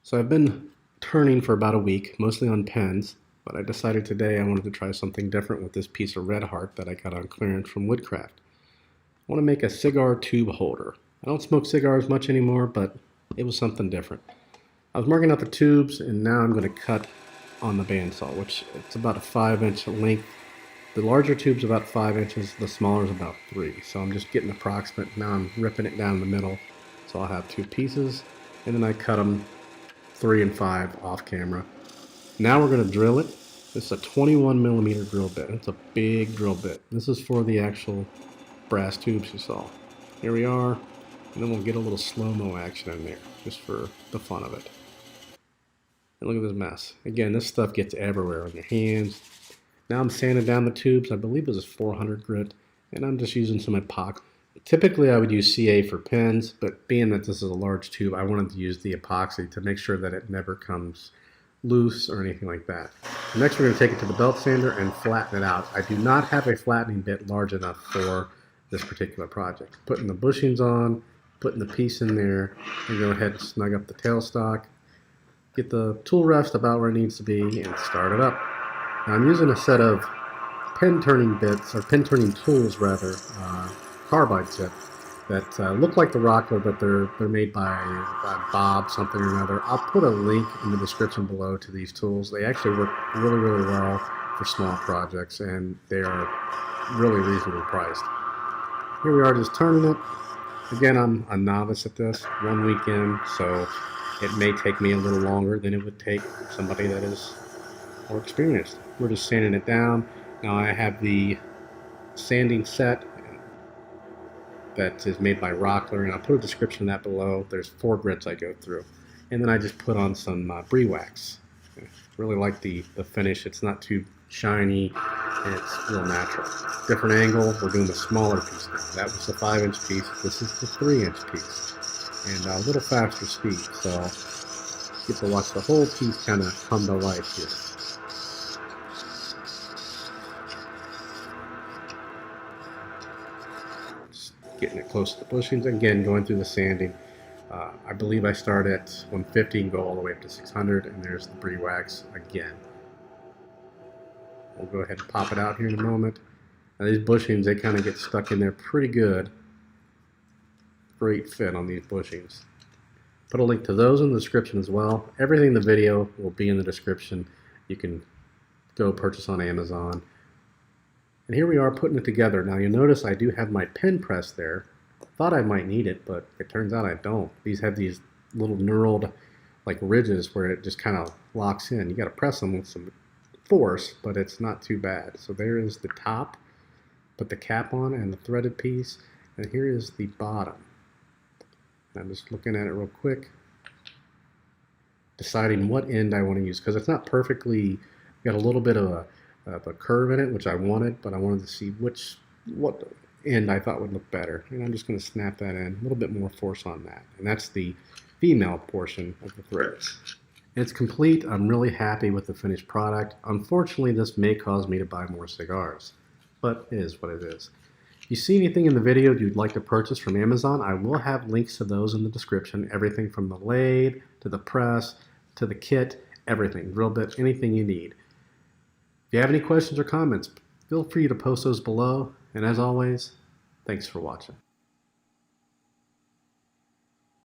So I've been turning for about a week, mostly on pens, but I decided today I wanted to try something different with this piece of Redheart that I got on clearance from Woodcraft. I want to make a cigar tube holder. I don't smoke cigars much anymore, but it was something different. I was marking out the tubes, and now I'm going to cut on the bandsaw, which it's about a 5-inch length. The larger tube's about 5 inches, the smaller is about 3. So I'm just getting approximate. Now I'm ripping it down the middle, so I'll have two pieces, and then I cut them 3 and 5 off camera. Now we're going to drill it. This is a 21 millimeter drill bit. It's a big drill bit. This is for the actual brass tubes you saw. Here we are, and then we'll get a little slow-mo action in there, just for the fun of it. And look at this mess. Again, this stuff gets everywhere on your hands. Now I'm sanding down the tubes. I believe this is 400 grit, and I'm just using some epoxy. Typically I would use CA for pens, but being that this is a large tube, I wanted to use the epoxy to make sure that it never comes loose or anything like that. Next we're going to take it to the belt sander and flatten it out. I do not have a flattening bit large enough for this particular project. Putting the bushings on, putting the piece in there, and go ahead and snug up the tailstock, get the tool rest about where it needs to be, and start it up. Now I'm using a set of pen turning bits, or pen turning tools rather, carbide tip, that look like the Rockler, but they're made by Bob something or another. I'll put a link in the description below to these tools. They actually work really, really well for small projects, and they are really reasonably priced. Here we are just turning it. Again, I'm a novice at this, 1 week in, so it may take me a little longer than it would take somebody that is more experienced. We're just sanding it down. Now I have the sanding set that is made by Rockler, and I'll put a description of that below. There's 4 grits I go through. And then I just put on some brie wax. I really like the finish. It's not too shiny, and it's real natural. Different angle. We're doing the smaller piece now. That was the 5-inch piece. This is the 3-inch piece. And a little faster speed, so you get to watch the whole piece kind of come to life here. Getting it close to the bushings, again going through the sanding. I believe I start at 150 and go all the way up to 600, and there's the brie wax again. We'll go ahead and pop it out here in a moment. Now these bushings, they kind of get stuck in there pretty good. Great fit on these bushings. Put a link to those in the description as well. Everything in the video will be in the description. You can go purchase on Amazon. And here we are putting it together. Now you'll notice I do have my pen press there. Thought I might need it, but it turns out I don't. These have these little knurled like ridges where it just kind of locks in. You got to press them with some force, but it's not too bad. So there is the top. Put the cap on and the threaded piece. And here is the bottom. I'm just looking at it real quick, deciding what end I want to use, because it's not perfectly, got a little bit of a curve in it, which I wanted, but I wanted to see what end I thought would look better. And I'm just going to snap that in, a little bit more force on that. And that's the female portion of the threads. It's complete. I'm really happy with the finished product. Unfortunately, this may cause me to buy more cigars, but it is what it is. If you see anything in the video you'd like to purchase from Amazon, I will have links to those in the description. Everything from the lathe, to the press, to the kit, everything, drill bit, anything you need. If you have any questions or comments, feel free to post those below. And as always, thanks for watching.